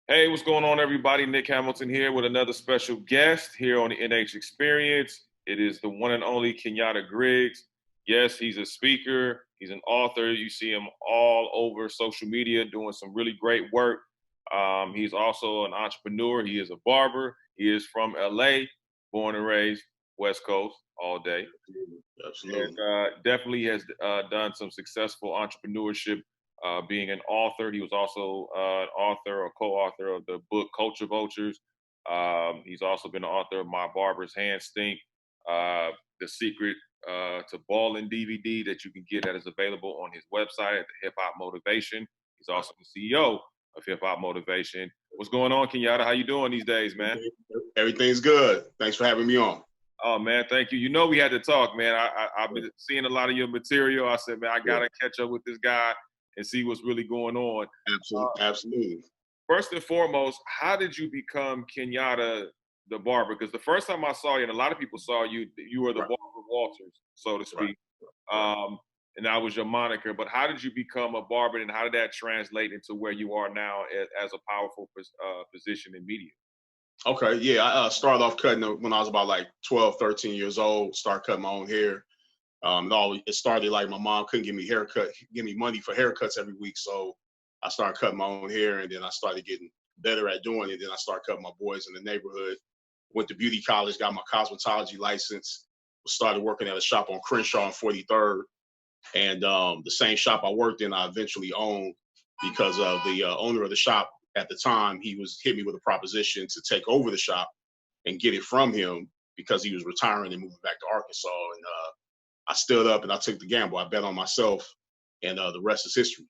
Hey, what's going on, everybody? Nick Hamilton here with another special guest here on the NH Experience. It is the one and only Kenyatta Griggs. Yes, he's a speaker, he's an author. You see him all over social media doing some really great work. He's also an entrepreneur. He is a barber. He is from LA, born and raised West Coast all day. And Absolutely. definitely has done some successful entrepreneurship. Being an author, he was also an author or co-author of the book Culture Vultures. He's also been the author of My Barber's Hand Stink, the secret to balling DVD that you can get that is available on his website at the Hip Hop Motivation. He's also the CEO of Hip Hop Motivation. What's going on, Kenyatta? How you doing these days, man? Everything's good. Thanks for having me on. Oh man, thank you. You know we had to talk, man. I've been seeing a lot of your material. I said, man, I Yeah, gotta catch up with this guy and see what's really going on. Uh, absolutely. Absolutely. First and foremost, how did you become Kenyatta the barber? Because the first time I saw you, and a lot of people saw you, you were the Right, barber Walters, so to right, speak, right. and that was your moniker. But how did you become a barber, and how did that translate into where you are now as a powerful position in media? Okay, yeah, I started off cutting when I was about like 12, 13 years old, started cutting my own hair. It started like my mom couldn't give me money for haircuts every week. So I started cutting my own hair and then I started getting better at doing it. Then I started cutting my boys in the neighborhood. Went to beauty college, got my cosmetology license, started working at a shop on Crenshaw and 43rd. And the same shop I worked in, I eventually owned because of the owner of the shop at the time. He was hit me with a proposition to take over the shop and get it from him because he was retiring and moving back to Arkansas. And I stood up and I took the gamble. I bet on myself, and the rest is history.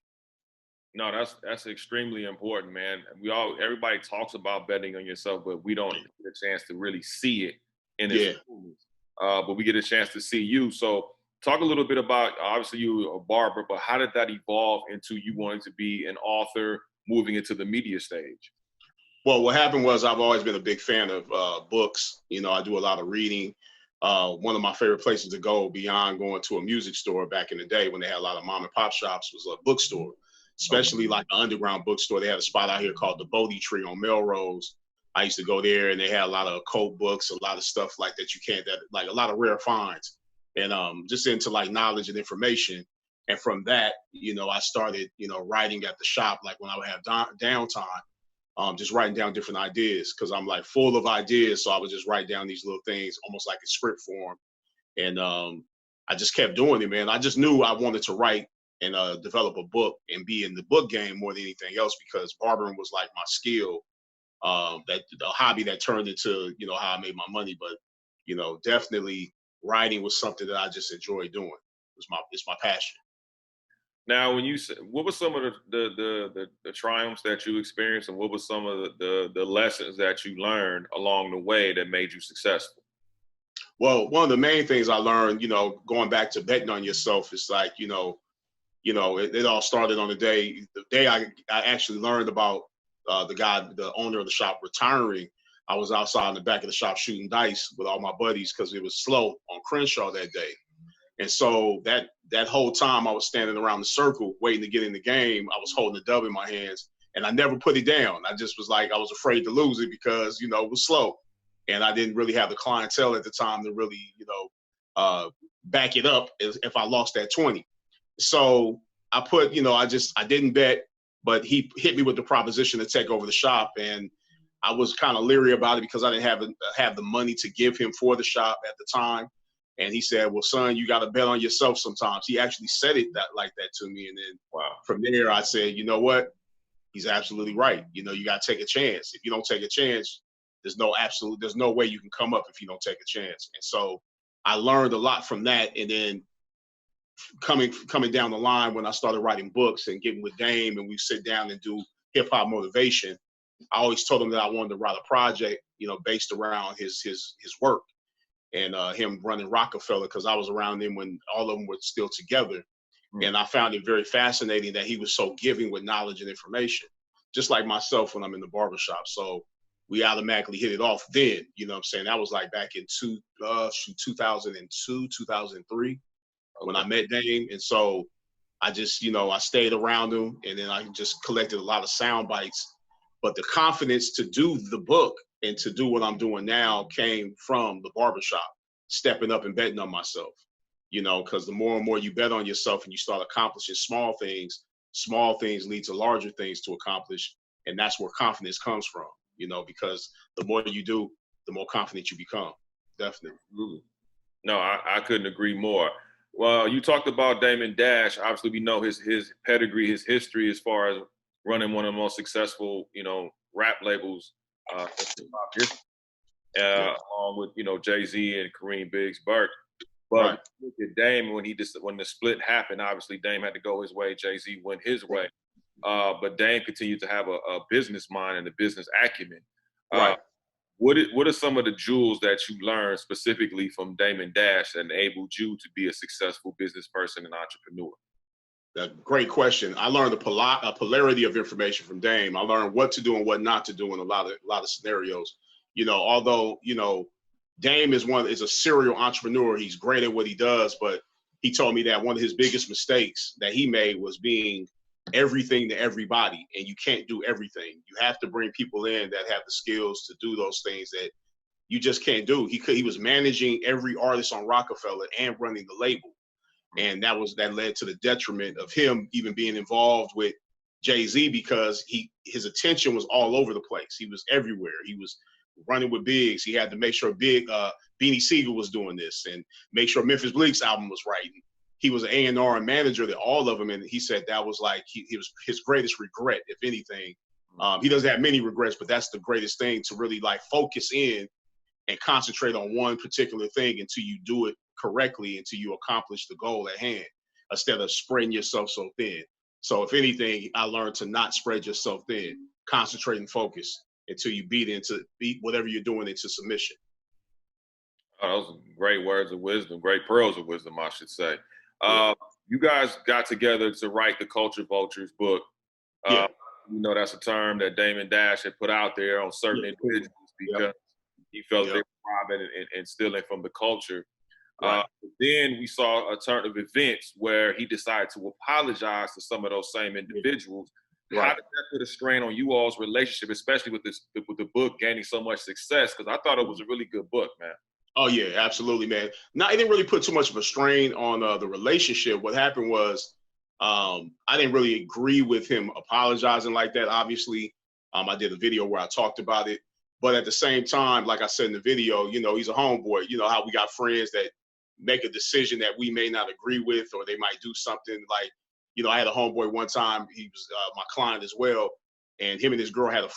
No, that's extremely important, man. Everybody talks about betting on yourself, but we don't get a chance to really see it in its Yeah. fullness. But we get a chance to see you. So talk a little bit about obviously you were a barber, but how did that evolve into you wanting to be an author, moving into the media stage? Well, what happened was I've always been a big fan of books. You know, I do a lot of reading. One of my favorite places to go beyond going to a music store back in the day when they had a lot of mom and pop shops was a bookstore, Okay. especially like an underground bookstore. They had a spot out here called the Bodie Tree on Melrose. I used to go there and they had a lot of occult books, a lot of stuff like that like a lot of rare finds and just into like knowledge and information. And from that, I started, writing at the shop, like when I would have downtime, just writing down different ideas because I'm like full of ideas. So I would just write down these little things almost like a script form. And I just kept doing it, man. I just knew I wanted to write and develop a book and be in the book game more than anything else because barbering was like my skill, that the hobby that turned into, how I made my money. But, definitely writing was something that I just enjoyed doing. It's my passion. Now, when you said, what were some of the triumphs that you experienced, and what were some of the lessons that you learned along the way that made you successful? Well, one of the main things I learned, going back to betting on yourself is like, it all started on the day I actually learned about the owner of the shop retiring. I was outside in the back of the shop shooting dice with all my buddies because it was slow on Crenshaw that day. And so that whole time I was standing around the circle waiting to get in the game, I was holding the dub in my hands and I never put it down. I just was like, I was afraid to lose it because, it was slow. And I didn't really have the clientele at the time to really, back it up if I lost that 20. So I didn't bet, but he hit me with the proposition to take over the shop. And I was kind of leery about it because I didn't have the money to give him for the shop at the time. And he said, "Well, son, you got to bet on yourself sometimes." He actually said it like that to me. And then Wow. from there, I said, "You know what? He's absolutely right. You got to take a chance. If you don't take a chance, there's no way you can come up if you don't take a chance." And so I learned a lot from that. And then coming down the line when I started writing books and getting with Dame and we sit down and do hip hop motivation, I always told him that I wanted to write a project, based around his work and him running Rockefeller because I was around him when all of them were still together. Mm. And I found it very fascinating that he was so giving with knowledge and information, just like myself when I'm in the barbershop. So we automatically hit it off then, what I'm saying? That was like back in 2002, 2003 when Okay. I met Dame. And so I just, I stayed around him and then I just collected a lot of sound bites But the confidence to do the book and to do what I'm doing now came from the barbershop, stepping up and betting on myself, because the more and more you bet on yourself and you start accomplishing small things lead to larger things to accomplish. And that's where confidence comes from, because the more you do, the more confident you become. Definitely. Absolutely. No, I couldn't agree more. Well, you talked about Damon Dash. Obviously, we know his pedigree, his history as far as running one of the most successful, rap labels along with Jay-Z and Kareem Biggs Burke. Right. But look at Dame when the split happened. Obviously, Dame had to go his way. Jay-Z went his way. But Dame continued to have a business mind and a business acumen. Right. What are some of the jewels that you learned specifically from Damon Dash that enabled you to be a successful business person and entrepreneur? Great question. I learned a polarity of information from Dame. I learned what to do and what not to do in a lot of scenarios. Although Dame is a serial entrepreneur. He's great at what he does, but he told me that one of his biggest mistakes that he made was being everything to everybody, and you can't do everything. You have to bring people in that have the skills to do those things that you just can't do. He was managing every artist on Rockefeller and running the label. And that led to the detriment of him even being involved with Jay-Z, because his attention was all over the place. He was everywhere. He was running with Biggs. He had to make sure Beanie Siegel was doing this and make sure Memphis Bleek's album was right. And he was an A&R and manager to all of them. And he said that was like he was his greatest regret, if anything. He doesn't have many regrets, but that's the greatest thing, to really like focus in and concentrate on one particular thing until you do it correctly, until you accomplish the goal at hand, instead of spreading yourself so thin. So if anything, I learned to not spread yourself thin, concentrate and focus until you beat whatever you're doing into submission. Oh, those are great words of wisdom, great pearls of wisdom, I should say. You guys got together to write the Culture Vultures book. That's a term that Damon Dash had put out there on certain individuals because he felt they were robbing and stealing from the culture. Right. Then we saw a turn of events where he decided to apologize to some of those same individuals. Right. How did that put a strain on you all's relationship, especially with the book gaining so much success? Because I thought it was a really good book, man. Oh yeah, absolutely, man. No, it didn't really put too much of a strain on the relationship. What happened was I didn't really agree with him apologizing like that. Obviously, I did a video where I talked about it. But at the same time, like I said in the video, he's a homeboy. You know how we got friends that make a decision that we may not agree with, or they might do something like, I had a homeboy one time, he was my client as well, and him and his girl had a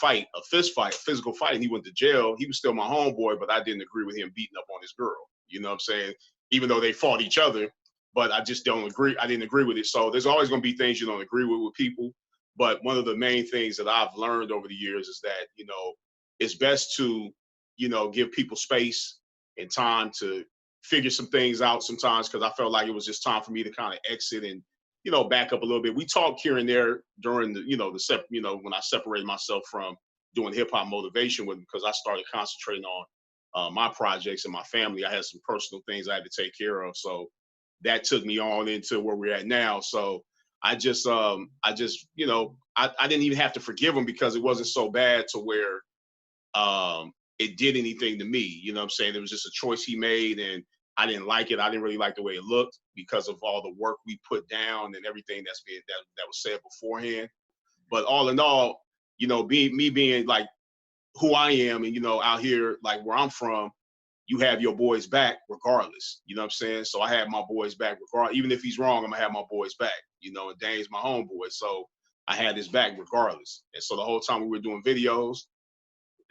physical fight, and he went to jail. He was still my homeboy, but I didn't agree with him beating up on his girl. You know what I'm saying? Even though they fought each other, but I just don't agree. I didn't agree with it. So there's always going to be things you don't agree with people. But one of the main things that I've learned over the years is that, it's best to, give people space and time to figure some things out sometimes, because I felt like it was just time for me to kind of exit and, back up a little bit. We talked here and there during the, when I separated myself from doing hip hop motivation with him, because I started concentrating on my projects and my family. I had some personal things I had to take care of. So that took me on into where we're at now. So I didn't even have to forgive him, because it wasn't so bad to where it did anything to me. You know what I'm saying? It was just a choice he made, and I didn't like it. I didn't really like the way it looked because of all the work we put down and everything that was said beforehand. But all in all, being like who I am, and out here like where I'm from, you have your boys back regardless. You know what I'm saying? So I have my boys back regardless. Even if he's wrong, I'm gonna have my boys back. And Dane's my homeboy, so I had his back regardless. And so the whole time we were doing videos,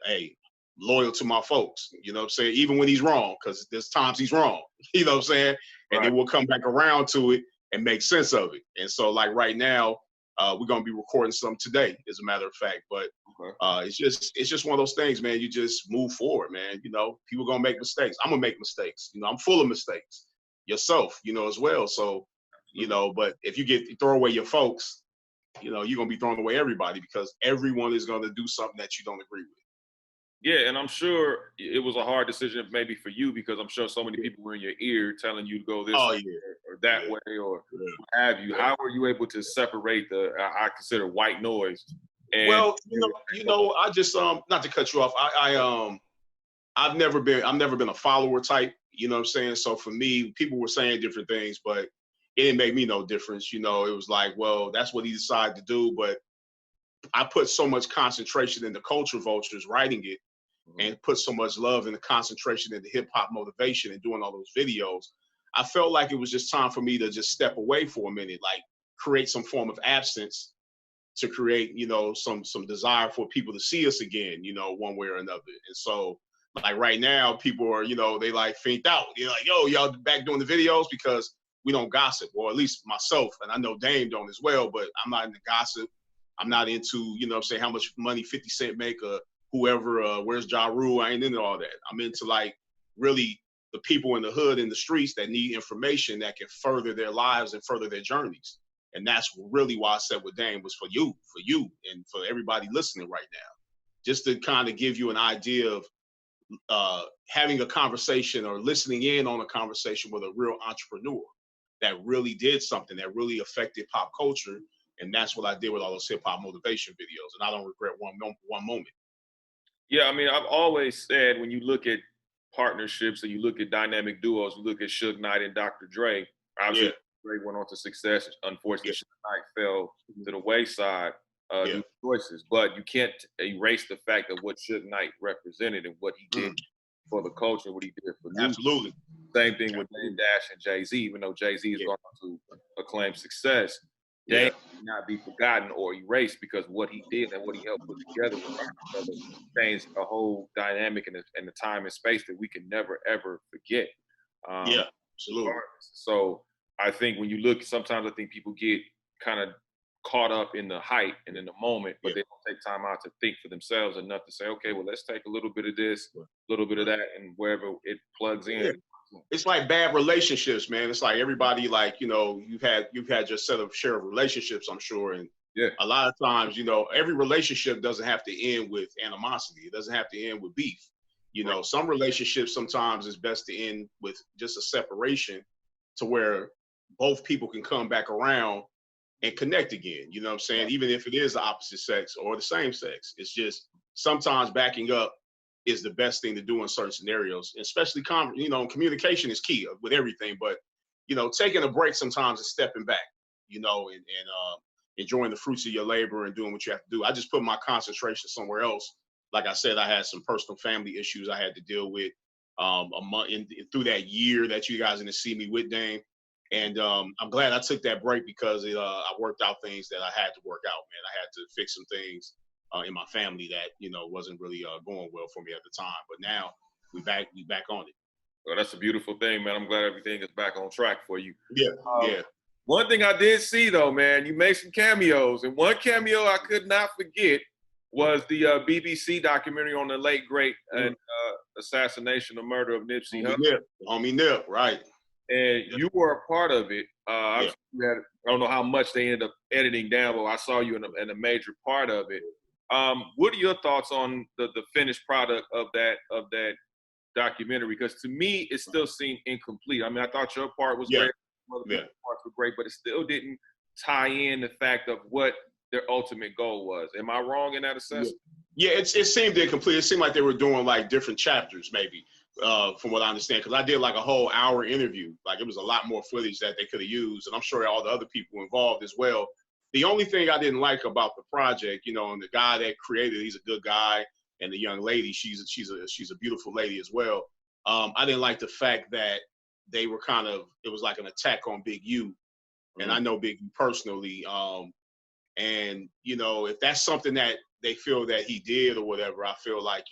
hey, loyal to my folks, you know what I'm saying? Even when he's wrong, because there's times he's wrong, you know what I'm saying? And then we'll come back around to it and make sense of it. And so like right now, we're gonna be recording some today, as a matter of fact. But it's just one of those things, man. You just move forward, man. People gonna make mistakes. I'm gonna make mistakes. I'm full of mistakes. Yourself, as well. So, but if you throw away your folks, you're gonna be throwing away everybody, because everyone is gonna do something that you don't agree with. Yeah, and I'm sure it was a hard decision maybe for you, because I'm sure so many people were in your ear telling you to go this way or that way or what have you. How were you able to separate I consider white noise And Well, I just not to cut you off. I've never been a follower type, you know what I'm saying? So for me, people were saying different things, but it didn't make me no difference. It was like, well, that's what he decided to do. But I put so much concentration in the culture vultures writing it, and put so much love and the concentration into hip hop motivation and doing all those videos. I felt like it was just time for me to just step away for a minute, like create some form of absence to create, some desire for people to see us again, one way or another. And so, like right now, people are, they like finked out. You're like, yo, y'all back doing the videos because we don't gossip, or at least myself, and I know Dame don't as well, but I'm not into gossip. I'm not into, say how much money 50 Cent make or whoever, where's Ja Rule. I ain't into all that. I'm into like really the people in the hood, in the streets that need information that can further their lives and further their journeys. And that's really why I said with Dame was for you, and for everybody listening right now, just to kind of give you an idea of having a conversation or listening in on a conversation with a real entrepreneur that really did something that really affected pop culture. And that's what I did with all those hip hop motivation videos. And I don't regret one moment. Yeah, I mean, I've always said when you look at partnerships and you look at dynamic duos, you look at Suge Knight and Dr. Dre. Obviously, Yeah. Dre went on to success. Unfortunately, Yeah. Suge Knight fell to the wayside due Yeah. to choices. But you can't erase the fact of what Suge Knight represented and what he did for the culture, what he did for music. Absolutely. Same thing with Dame Dash and Jay-Z, even though Jay-Z has gone on to acclaim success. Dame cannot be forgotten or erased because what he did and what he helped put together with changed a whole dynamic and the time and space that we can never ever forget. Absolutely. So I think when you look, sometimes I think people get kind of caught up in the hype and in the moment, but they don't take time out to think for themselves enough to say, okay, well, let's take a little bit of this, a little bit of that, and wherever it plugs in. It's like bad relationships, man. It's like everybody, like, you've had your share of relationships, I'm sure. And a lot of times, every relationship doesn't have to end with animosity. It doesn't have to end with beef. Some relationships sometimes it's best to end with just a separation to where both people can come back around and connect again. You know what I'm saying? Even if it is the opposite sex or the same sex, it's just sometimes backing up is the best thing to do in certain scenarios, especially, communication is key with everything, but, taking a break sometimes is stepping back, and enjoying the fruits of your labor and doing what you have to do. I just put my concentration somewhere else. Like I said, I had some personal family issues I had to deal with a month through that year that you guys didn't see me with Dame. And I'm glad I took that break because I worked out things that I had to work out, man. I had to fix some things in my family that, wasn't really going well for me at the time. But now we back on it. Well, that's a beautiful thing, man. I'm glad everything is back on track for you. Yeah. One thing I did see, though, man, you made some cameos. And one cameo I could not forget was the BBC documentary on the late, great assassination or murder of Nipsey Hussle. Homie Nip, right. And you were a part of it. I don't know how much they ended up editing down, but I saw you in a major part of it. What are your thoughts on the finished product of that documentary? Because to me, it still seemed incomplete. I mean, I thought your part was great, other people's parts were great, but it still didn't tie in the fact of what their ultimate goal was. Am I wrong in that assessment? Yeah, it seemed incomplete. It seemed like they were doing like different chapters, maybe, from what I understand. Because I did like a whole hour interview. Like it was a lot more footage that they could have used, and I'm sure all the other people involved as well. The only thing I didn't like about the project, and the guy that created, he's a good guy, and the young lady, she's a beautiful lady as well. I didn't like the fact that they were it was like an attack on Big U, and I know Big U personally. And if that's something that they feel that he did or whatever, I feel like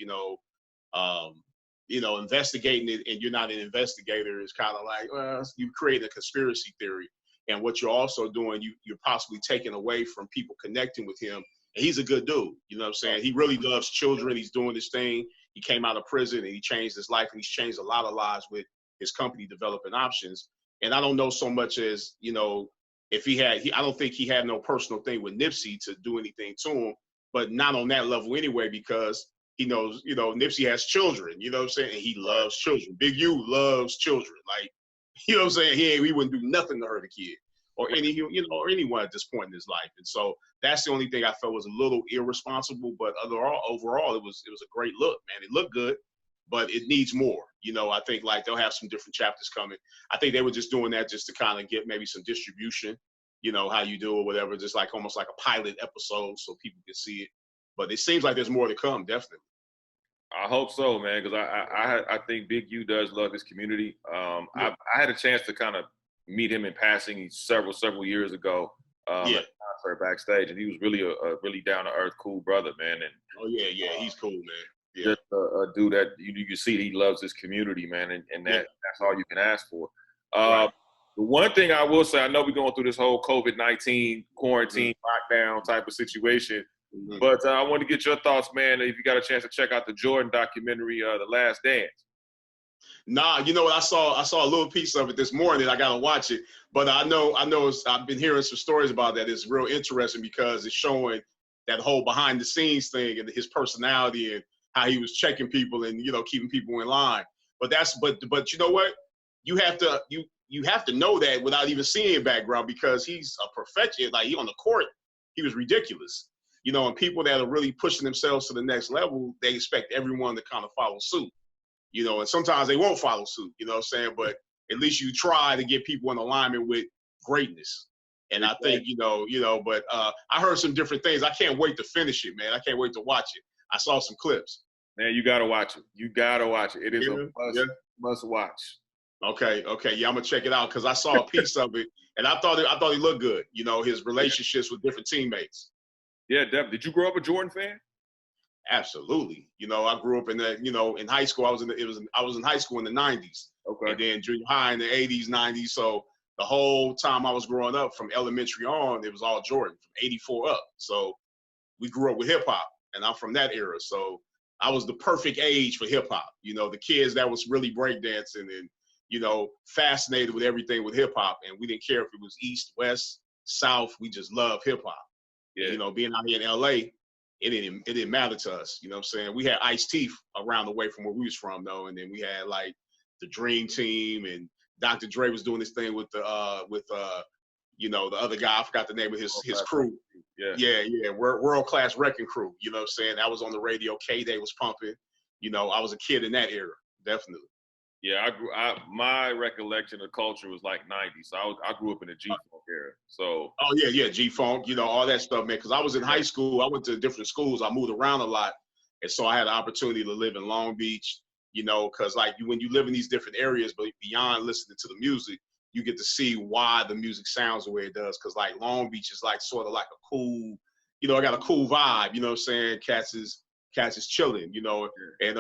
investigating it and you're not an investigator is kind of like, well, you create a conspiracy theory. And what you're also doing, you're possibly taking away from people connecting with him. And he's a good dude. You know what I'm saying? He really loves children. He's doing this thing. He came out of prison and he changed his life, and he's changed a lot of lives with his company Developing Options. And I don't know so much as, if I don't think he had no personal thing with Nipsey to do anything to him, but not on that level anyway, because he knows, Nipsey has children, you know what I'm saying? And he loves children. Big U loves children. Like, you know what I'm saying? He wouldn't do nothing to hurt a kid. or or anyone at this point in his life. And so that's the only thing I felt was a little irresponsible. But overall, it was a great look, man. It looked good, but it needs more. I think like they'll have some different chapters coming. I think they were just doing that just to kind of get maybe some distribution. How you do or whatever, just like almost like a pilot episode so people can see it. But it seems like there's more to come, definitely. I hope so, man, because I think Big U does love his community. I had a chance to kind of meet him in passing several years ago at a concert backstage, and he was really a really down to earth, cool brother, man. And he's cool, man. Yeah. Just a dude that you can see he loves his community, man, and that's all you can ask for. Right. The one thing I will say, I know we're going through this whole COVID-19 quarantine lockdown type of situation. But I want to get your thoughts, man, if you got a chance to check out the Jordan documentary, The Last Dance. Nah, you know what? I saw a little piece of it this morning. I got to watch it. But I know I've been hearing some stories about that. It's real interesting because it's showing that whole behind the scenes thing and his personality and how he was checking people and, keeping people in line. But you know what? You have to know that without even seeing background because he's a perfection. Like he on the court, he was ridiculous. And people that are really pushing themselves to the next level, they expect everyone to kind of follow suit, and sometimes they won't follow suit, you know what I'm saying? But at least you try to get people in alignment with greatness. And I think, but I heard some different things. I can't wait to finish it, man. I can't wait to watch it. I saw some clips. Man, you got to watch it. You got to watch it. It is a must watch. Okay. Yeah, I'm going to check it out because I saw a piece of it and I thought he looked good, his relationships with different teammates. Yeah, Deb, did you grow up a Jordan fan? Absolutely. I grew up in in high school. I was in high school in the 90s. Okay. And then junior high in the 80s, 90s. So the whole time I was growing up from elementary on, it was all Jordan from 84 up. So we grew up with hip hop and I'm from that era. So I was the perfect age for hip hop. The kids that was really breakdancing and, fascinated with everything with hip hop. And we didn't care if it was East, West, South. We just loved hip hop. Yeah. Being out here in LA, it didn't matter to us. You know what I'm saying? We had Ice-T around the way from where we was from though. And then we had like the Dream Team and Dr. Dre was doing this thing with the other guy. I forgot the name of his crew. Yeah. World Class Wrecking Crew. You know what I'm saying? That was on the radio. K-Day was pumping. I was a kid in that era, definitely. Yeah, my recollection of culture was like 90s. So I grew up in the G-Funk era. So. Oh, yeah, G-Funk, all that stuff, man. Because I was in high school. I went to different schools. I moved around a lot. And so I had the opportunity to live in Long Beach, because like when you live in these different areas, but beyond listening to the music, you get to see why the music sounds the way it does. Because like Long Beach is like sort of like a cool, I got a cool vibe, you know what I'm saying? Cats is chilling, and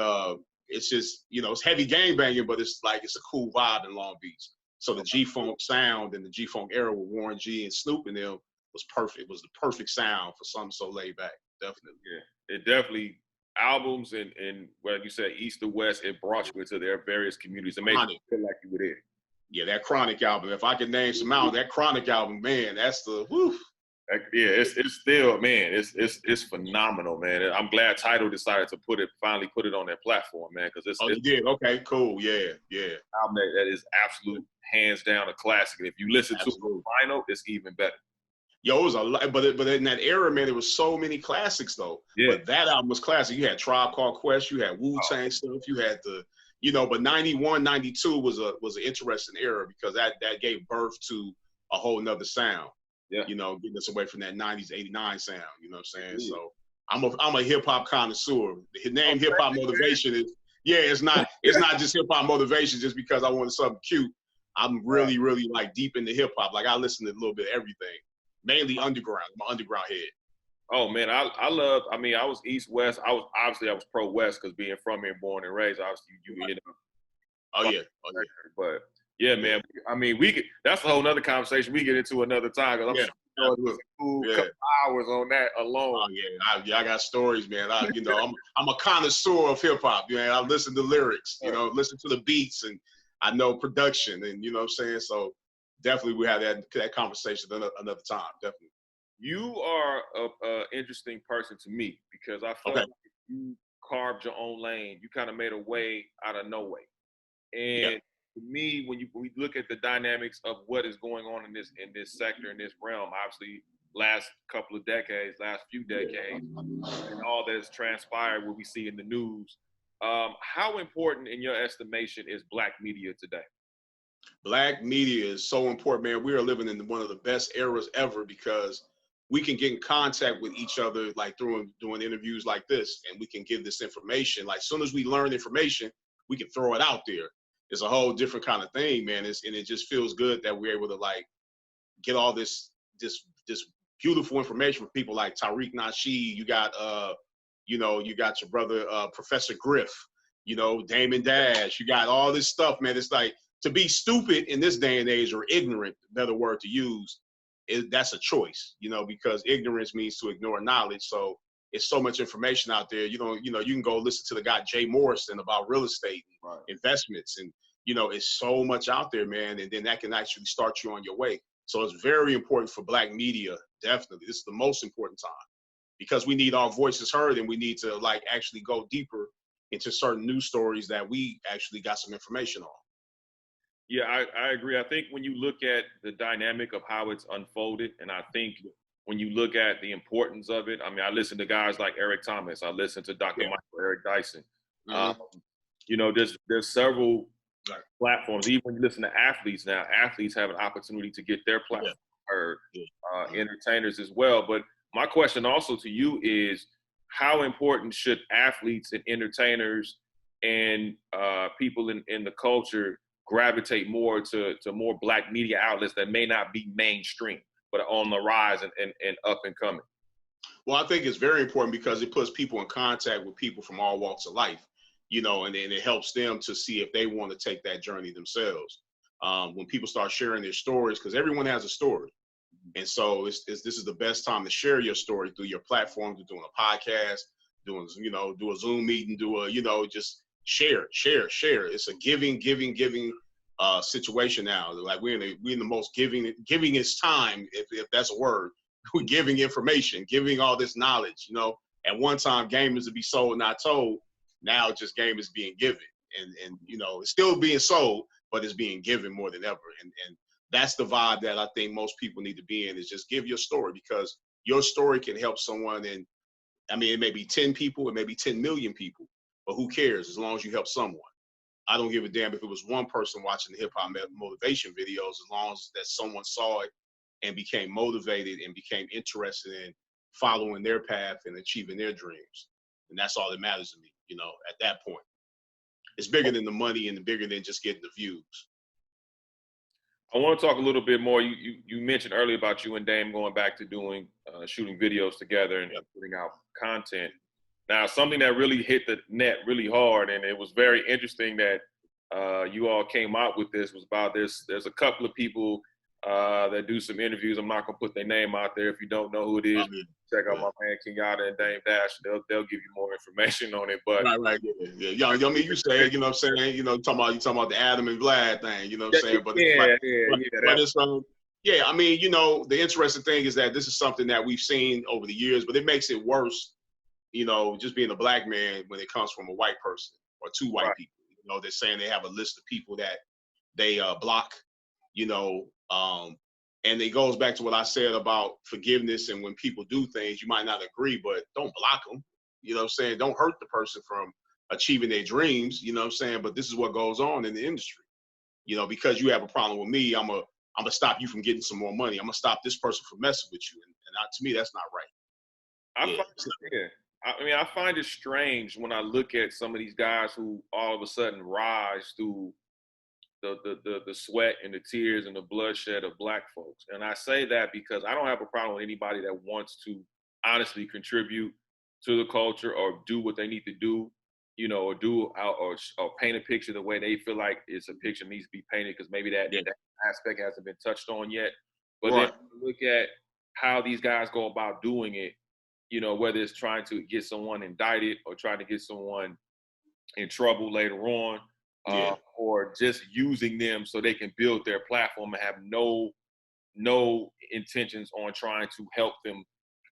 it's just, it's heavy gang banging, but it's a cool vibe in Long Beach. So the G-Funk sound and the G-Funk era with Warren G and Snoop and them was perfect. It was the perfect sound for something so laid back, definitely. Yeah, it definitely, albums and what you said, East or West, it brought you into their various communities. It made you feel like you were there. Yeah, that Chronic album, if I could name some out, that Chronic album, man, that's the, whew. Yeah, it's still, man, it's phenomenal, man. I'm glad Tidal decided to finally put it on their platform, man, because it's. Oh, you did? Okay, cool. Yeah. Album that is absolute, hands down, a classic. And if you listen to it vinyl, it's even better. Yo, it was a lot, but in that era, man, there was so many classics though. Yeah. But that album was classic. You had Tribe Called Quest, you had Wu-Tang stuff, you had but 91, 92 was an interesting era because that gave birth to a whole nother sound. Yeah. Getting us away from that 90s, 89 sound, you know what I'm saying? Yeah. So I'm a hip hop connoisseur. The name Hip Hop Motivation is, it's not just hip hop motivation just because I wanted something cute. I'm really, really like deep into hip hop. Like I listen to a little bit of everything, mainly underground. I'm an underground head. Oh man, I was East West. I was pro West because being from here, born and raised. Obviously, you Oh yeah. But yeah, man. I mean, that's a whole nother conversation we get into another time. Cause I'm sure it was a cool couple hours on that alone. Oh yeah, I got stories, man. I'm a connoisseur of hip hop. Man, I listen to lyrics. Listen to the beats, and I know production, and you know what I'm saying. So definitely we have that conversation another time. Definitely. You are a interesting person to me because I feel like you carved your own lane. You kind of made a way out of no way. And to me, when we look at the dynamics of what is going on in this sector, in this realm, obviously last couple of decades, last few decades, and all that has transpired, what we see in the news. How important, in your estimation, is Black media today? Black media is so important, man. We are living in one of the best eras ever because we can get in contact with each other, like through doing interviews like this, and we can give this information. Like, as soon as we learn information, we can throw it out there. It's a whole different kind of thing, man. And it just feels good that we're able to like get all this beautiful information from people like Tariq Nasheed. You got you got your brother Professor Griff, Damon Dash. You got all this stuff, man. It's like, to be stupid in this day and age, or ignorant, better word to use, that's a choice, because ignorance means to ignore knowledge. So it's so much information out there. You can go listen to the guy Jay Morrison about real estate and Right. investments, and it's so much out there, man. And then that can actually start you on your way. So it's very important for Black media. Definitely, this is the most important time because we need our voices heard, and we need to like actually go deeper into certain news stories that we actually got some information on. Yeah, I agree. I think when you look at the dynamic of how it's unfolded, and I think when you look at the importance of it, I mean, I listen to guys like Eric Thomas. I listen to Dr. Yeah. Michael Eric Dyson. Mm-hmm. There's several platforms. Even when you listen to athletes now, athletes have an opportunity to get their platform heard, entertainers as well. But my question also to you is, how important should athletes and entertainers and people in the culture gravitate more to more Black media outlets that may not be mainstream, but are on the rise and up and coming? Well, I think it's very important because it puts people in contact with people from all walks of life, and it helps them to see if they want to take that journey themselves. When people start sharing their stories, because everyone has a story. And so this is the best time to share your story through your platform, to doing a podcast, do a Zoom meeting, just share. It's a giving situation now. Like we're in the most givingest time, if that's a word. We're giving information, giving all this knowledge. At one time, game is to be sold, not told. Now, just game is being given, and it's still being sold, but it's being given more than ever. And that's the vibe that I think most people need to be in, is just give your story, because your story can help someone. And I mean, it may be 10 people, it may be 10 million people, but who cares as long as you help someone? I don't give a damn if it was one person watching the hip hop motivation videos, as long as that someone saw it and became motivated and became interested in following their path and achieving their dreams. And that's all that matters to me, at that point. It's bigger than the money and bigger than just getting the views. I want to talk a little bit more. You mentioned earlier about you and Dame going back to doing shooting videos together and putting out content. Now, something that really hit the net really hard, and it was very interesting that you all came out with this, was about this. There's a couple of people that do some interviews. I'm not gonna put their name out there. If you don't know who it is, check out my man Kenyatta and Dame Dash. They'll give you more information on it. But right, yeah. I mean, you say, you know what I'm saying, talking about the Adam and Vlad thing, you know what I'm saying? But it's I mean, the interesting thing is that this is something that we've seen over the years, but it makes it worse, just being a Black man when it comes from a white person or two white people. They're saying they have a list of people that they block, and it goes back to what I said about forgiveness. And when people do things, you might not agree, but don't block them. You know what I'm saying? Don't hurt the person from achieving their dreams. You know what I'm saying? But this is what goes on in the industry. Because you have a problem with me, I'm gonna stop you from getting some more money. I'm gonna stop this person from messing with you. And to me, that's not right. I find it strange when I look at some of these guys who all of a sudden rise through the sweat and the tears and the bloodshed of Black folks. And I say that because I don't have a problem with anybody that wants to honestly contribute to the culture or do what they need to do, or or paint a picture the way they feel like it's a picture needs to be painted, because maybe that aspect hasn't been touched on yet. But then look at how these guys go about doing it, whether it's trying to get someone indicted or trying to get someone in trouble later on, or just using them so they can build their platform and have no intentions on trying to help them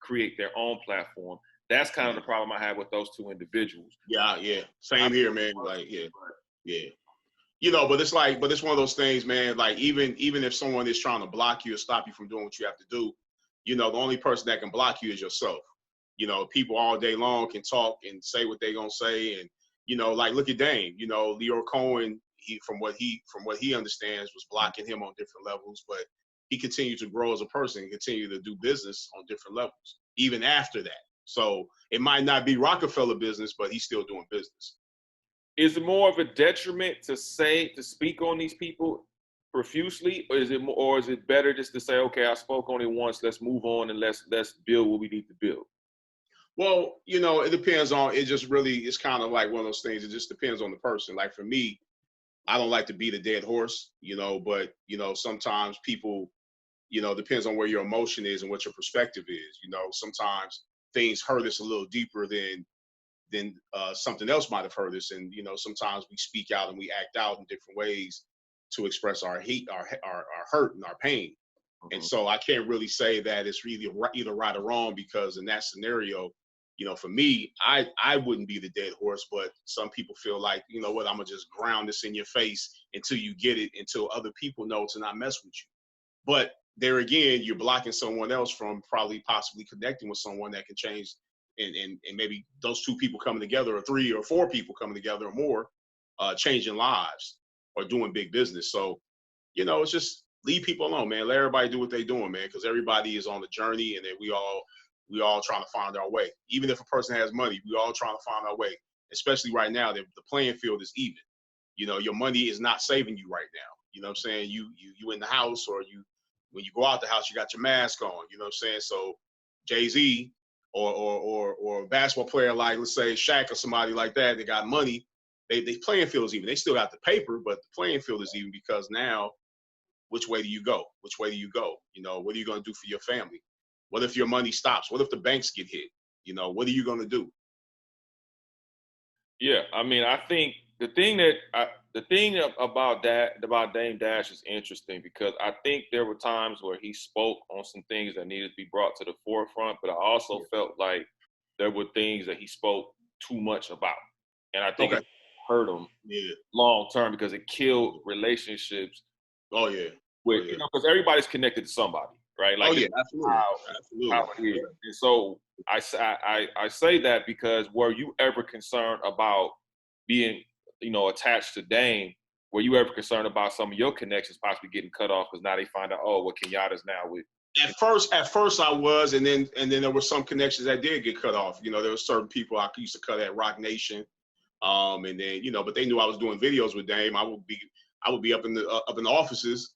create their own platform. That's kind of the problem I have with those two individuals. Yeah. Same here, man. But it's one of those things, man. Like even if someone is trying to block you or stop you from doing what you have to do, the only person that can block you is yourself. People all day long can talk and say what they gonna say, and like look at Dame. Leo Cohen, from what he understands, was blocking him on different levels, but he continued to grow as a person and continue to do business on different levels, even after that. So it might not be Rockefeller business, but he's still doing business. Is it more of a detriment to speak on these people profusely, or is it better just to say, okay, I spoke on it once, let's move on and let's build what we need to build? Well, it depends on, it just really, it's kind of like one of those things. It just depends on the person. Like for me, I don't like to beat a dead horse, but, sometimes people, depends on where your emotion is and what your perspective is. Sometimes things hurt us a little deeper than something else might have hurt us. And, sometimes we speak out and we act out in different ways to express our hate, our hurt and our pain. Mm-hmm. And so I can't really say that it's really either right or wrong, because in that scenario, for me, I wouldn't be the dead horse, but some people feel like, I'm gonna just ground this in your face until you get it, until other people know to not mess with you. But there again, you're blocking someone else from possibly connecting with someone that can change, and maybe those two people coming together, or three or four people coming together or more, changing lives or doing big business. So, it's just leave people alone, man. Let everybody do what they're doing, man, because everybody is on the journey, and then we all trying to find our way. Even if a person has money, we all trying to find our way. Especially right now, the playing field is even. Your money is not saving you right now. You know what I'm saying? You in the house, or when you go out the house, you got your mask on. You know what I'm saying? So Jay-Z or a basketball player like, let's say, Shaq or somebody like that, they got money. They playing field is even. They still got the paper, but the playing field is even, because now, which way do you go? Which way do you go? What are you going to do for your family? What if your money stops? What if the banks get hit? What are you going to do? Yeah, I mean, I think the thing about Dame Dash is interesting, because I think there were times where he spoke on some things that needed to be brought to the forefront, but I also felt like there were things that he spoke too much about, and I think it hurt him long term, because it killed relationships. Oh yeah, because everybody's connected to somebody, right? Like, absolutely. How it is. And so I say that because, were you ever concerned about being, attached to Dame? Were you ever concerned about some of your connections possibly getting cut off because now they find out, oh, well, Kenyatta's now with? At first I was, and then there were some connections that did get cut off. There were certain people I used to cut at Rock Nation, and then but they knew I was doing videos with Dame. I would be up in the offices,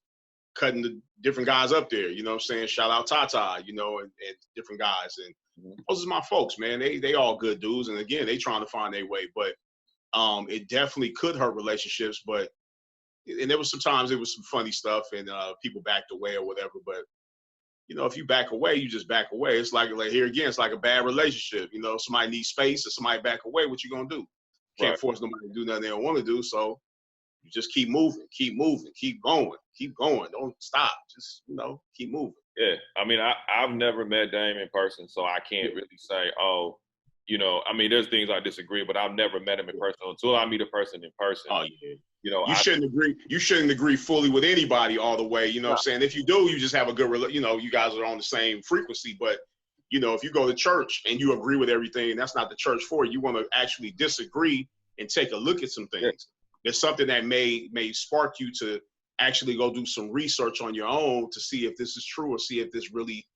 cutting the different guys up there, what I'm saying? Shout out Tata, and different guys. And those are my folks, man. They all good dudes. And again, they trying to find their way. But it definitely could hurt relationships. And there was sometimes it was some funny stuff, and people backed away or whatever. But, if you back away, you just back away. It's like here again, it's like a bad relationship. Somebody needs space, or somebody back away, what you going to do? Can't force nobody to do nothing they don't want to do. So you just keep moving, keep going. Don't stop. Just, keep moving. Yeah. I mean, I've never met Dame in person, so I can't really say, oh, I mean, there's things I disagree, but I've never met him in person. Until I meet a person in person. Oh, yeah. You shouldn't agree. You shouldn't agree fully with anybody all the way. What I'm saying? If you do, you just have a good, you guys are on the same frequency. But, if you go to church and you agree with everything, that's not the church for you. You want to actually disagree and take a look at some things. Yeah. There's something that may spark you to actually go do some research on your own to see if this is true, or see if this really,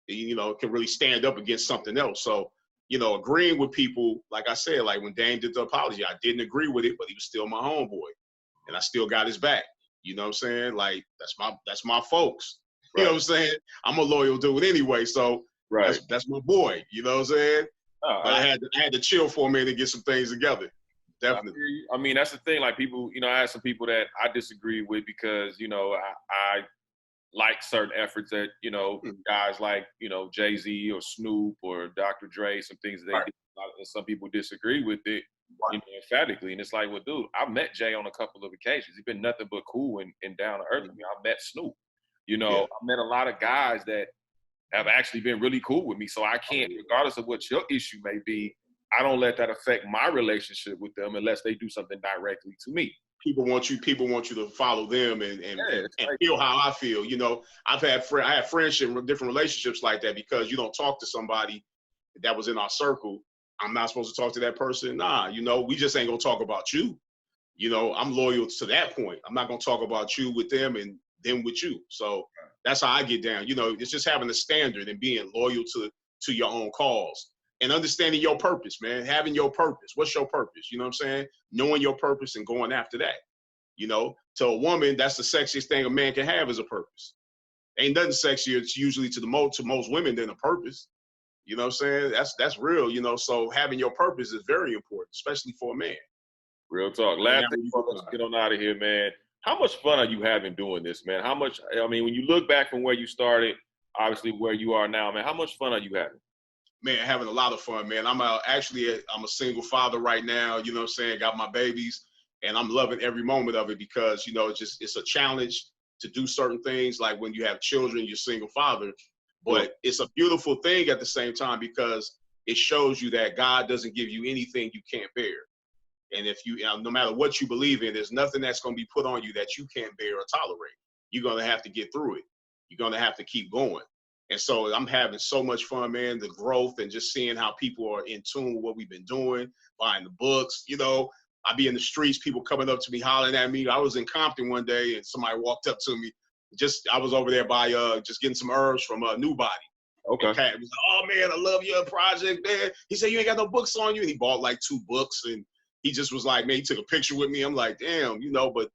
can really stand up against something else. So, agreeing with people, like I said, like when Dame did the apology, I didn't agree with it, but he was still my homeboy, and I still got his back. You know what I'm saying? Like, that's my folks. Right. You know what I'm saying? I'm a loyal dude anyway, so that's my boy. You know what I'm saying? But I had to chill for a minute and get some things together. Definitely. I mean, that's the thing. Like, people, I have some people that I disagree with because, I like certain efforts that, guys like, Jay-Z or Snoop or Dr. Dre, some things that they did. And some people disagree with it, emphatically. And it's like, well, dude, I met Jay on a couple of occasions. He's been nothing but cool and down to earth with me. I met Snoop. I met a lot of guys that have actually been really cool with me. So I can't, regardless of what your issue may be, I don't let that affect my relationship with them unless they do something directly to me. People want you to follow them and Like, feel how I feel. You know, I had friendship, different relationships like that, because you don't talk to somebody that was in our circle. I'm not supposed to talk to that person. Nah, you know, we just ain't gonna talk about you. You know, I'm loyal to that point. I'm not gonna talk about you with them and them with you. So that's how I get down. You know, it's just having a standard and being loyal to your own cause and understanding your purpose, man. Having your purpose. What's your purpose? You know what I'm saying? Knowing your purpose and going after that. You know, to a woman, that's the sexiest thing a man can have is a purpose. Ain't nothing sexier. It's usually to most women than a purpose. You know what I'm saying? That's real. You know, so having your purpose is very important, especially for a man. real talk. And Last that thing really before let's get on out of here, man. How much fun are you having doing this, man? How much? I mean, when you look back from where you started, obviously where you are now, man. How much fun are you having? Man, having a lot of fun, man. I'm a single father right now. You know what I'm saying? Got my babies, and I'm loving every moment of it because you know it's a challenge to do certain things. Like when you have children, you're single father, but it's a beautiful thing at the same time because it shows you that God doesn't give you anything you can't bear. And if no matter what you believe in, there's nothing that's going to be put on you that you can't bear or tolerate. You're going to have to get through it. You're going to have to keep going. And so I'm having so much fun, man, the growth and just seeing how people are in tune with what we've been doing, buying the books. You know, I be in the streets, people coming up to me, hollering at me. I was in Compton one day and somebody walked up to me. I was over there by just getting some herbs from New Body. Okay. And Cat was like, oh, man, I love your project, man. He said, you ain't got no books on you. And he bought like 2 books. And he just was like, man, he took a picture with me. I'm like, damn, you know, but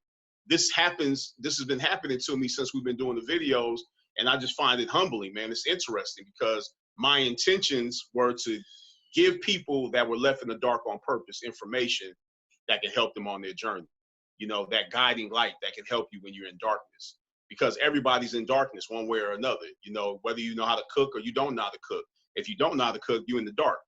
this has been happening to me since we've been doing the videos. And I just find it humbling, man. It's interesting because my intentions were to give people that were left in the dark on purpose information that can help them on their journey. You know, that guiding light that can help you when you're in darkness. Because everybody's in darkness one way or another, you know, whether you know how to cook or you don't know how to cook. If you don't know how to cook, you're in the dark.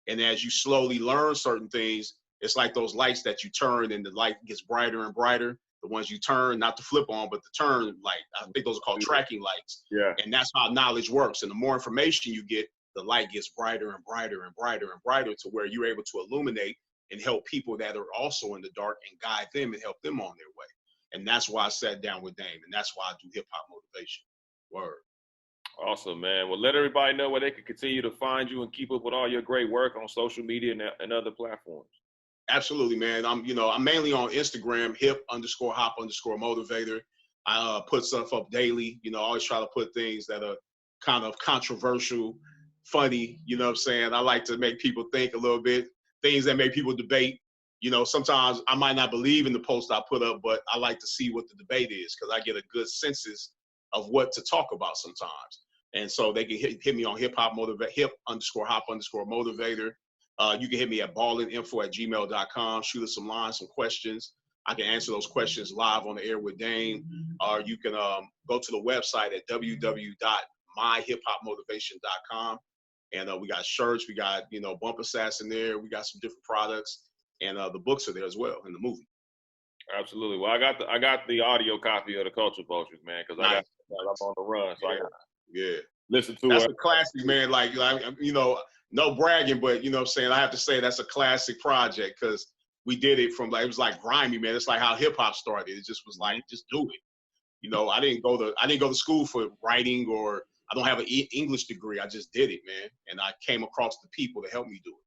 And as you slowly learn certain things, it's like those lights that you turn and the light gets brighter and brighter. The ones you turn, not to flip on, but to turn light. I think those are called tracking lights. Yeah. And that's how knowledge works. And the more information you get, the light gets brighter and brighter and brighter and brighter to where you're able to illuminate and help people that are also in the dark and guide them and help them on their way. And that's why I sat down with Dame. And that's why I do hip hop motivation. Word. Awesome, man. Well, let everybody know where they can continue to find you and keep up with all your great work on social media and other platforms. Absolutely, man. I'm mainly on Instagram, hip_hop_motivator. I put stuff up daily. You know, I always try to put things that are kind of controversial, funny. You know what I'm saying? I like to make people think a little bit, things that make people debate. You know, sometimes I might not believe in the post I put up, but I like to see what the debate is because I get a good sense of what to talk about sometimes. And so they can hit me on hip_hop_motivator. You can hit me at ballinginfo@gmail.com. Shoot us some lines, some questions. I can answer those questions live on the air with Dane. Or you can go to the website at www.myhiphopmotivation.com. And we got shirts, we got, Bump Assassin there. We got some different products. And the books are there as well in the movie. Absolutely. Well, I got the audio copy of the Culture Vultures, man, because Nice. I'm on the run, so I got Yeah. listen to That's it. a classic, man. Like, no bragging, but you know what I'm saying? I have to say that's a classic project because we did it from it was like grimy, man. It's like how hip hop started. It just was like, just do it. You know, I didn't go to school for writing or I don't have an English degree. I just did it, man. And I came across the people to help me do it.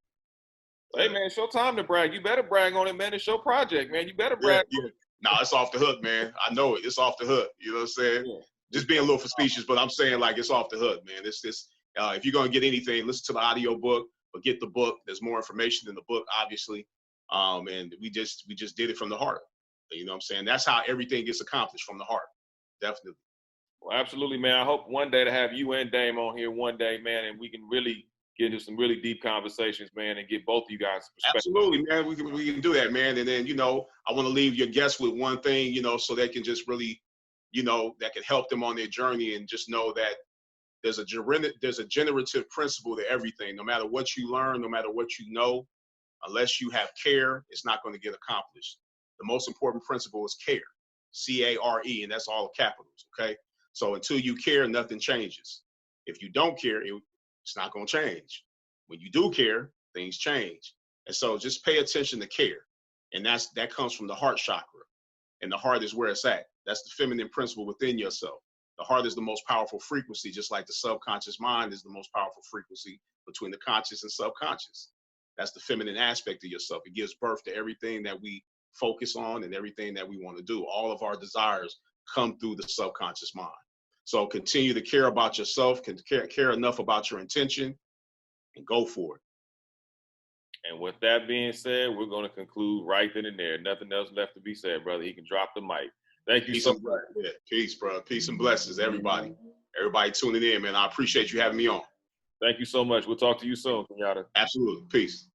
Hey, man, it's your time to brag. You better brag on it, man. It's your project, man. You better brag. Yeah. No, it's off the hook, man. I know it. It's off the hook. You know what I'm saying? Yeah. Just being a little facetious, but I'm saying like it's off the hook, man. It's if you're gonna get anything, listen to the audio book, but get the book. There's more information in the book, obviously. And we just did it from the heart. You know what I'm saying? That's how everything gets accomplished, from the heart. Definitely. Well, absolutely, man. I hope one day to have you and Dame on here one day, man, and we can really get into some really deep conversations, man, and get both of you guys' perspective. Absolutely, man. We can do that, man. And then, I want to leave your guests with one thing, so they can just really, that can help them on their journey, and just know that there's a generative principle to everything. No matter what you learn, no matter what you know, unless you have care, it's not going to get accomplished. The most important principle is care, CARE, and that's all capitals, okay? So until you care, nothing changes. If you don't care, it's not going to change. When you do care, things change. And so just pay attention to care. And that comes from the heart chakra. And the heart is where it's at. That's the feminine principle within yourself. The heart is the most powerful frequency, just like the subconscious mind is the most powerful frequency between the conscious and subconscious. That's the feminine aspect of yourself. It gives birth to everything that we focus on and everything that we want to do. All of our desires come through the subconscious mind. So continue to care about yourself, care enough about your intention, and go for it. And with that being said, we're going to conclude right then and there. Nothing else left to be said, brother. He can drop the mic. Thank you so much. Yeah, peace, bro. Peace and blessings, everybody. Everybody tuning in, man. I appreciate you having me on. Thank you so much. We'll talk to you soon, Kenyatta. Absolutely. Peace.